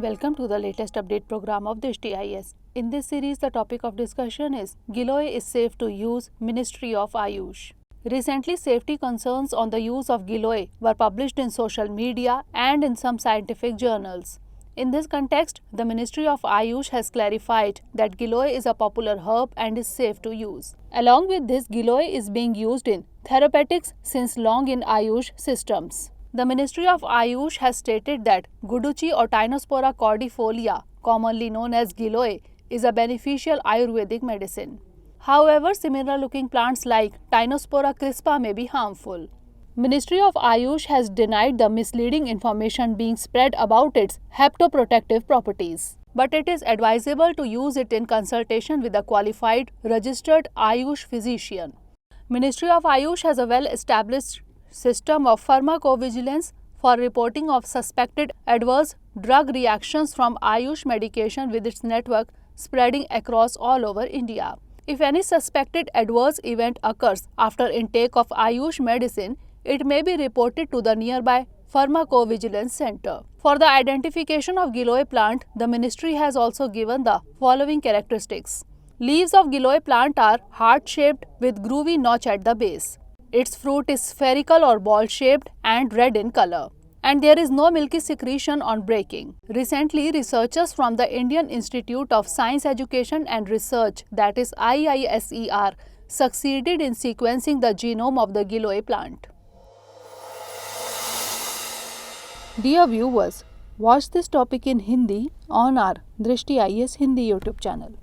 Welcome to the latest update program of Drishti IS. In this series, the topic of discussion is Giloy is safe to use, Ministry of Ayush. Recently, safety concerns on the use of Giloy were published in social media and in some scientific journals. In this context, the Ministry of Ayush has clarified that Giloy is a popular herb and is safe to use. Along with this, Giloy is being used in therapeutics since long in Ayush systems. The Ministry of Ayush has stated that Guduchi or Tinospora cordifolia, commonly known as Giloy, is a beneficial Ayurvedic medicine. However, similar-looking plants like Tinospora crispa may be harmful. Ministry of Ayush has denied the misleading information being spread about its hepatoprotective properties. But it is advisable to use it in consultation with a qualified, registered Ayush physician. Ministry of Ayush has a well-established system of pharmacovigilance for reporting of suspected adverse drug reactions from Ayush medication with its network spreading across all over India. If any suspected adverse event occurs after intake of Ayush medicine, it may be reported to the nearby Pharmacovigilance Center. For the identification of Giloy plant, the ministry has also given the following characteristics. Leaves of Giloy plant are heart-shaped with groovy notch at the base. Its fruit is spherical or ball-shaped and red in color. And there is no milky secretion on breaking. Recently, researchers from the Indian Institute of Science Education and Research, that is IISER, succeeded in sequencing the genome of the Giloy plant. Dear viewers, watch this topic in Hindi on our Drishti IS Hindi YouTube channel.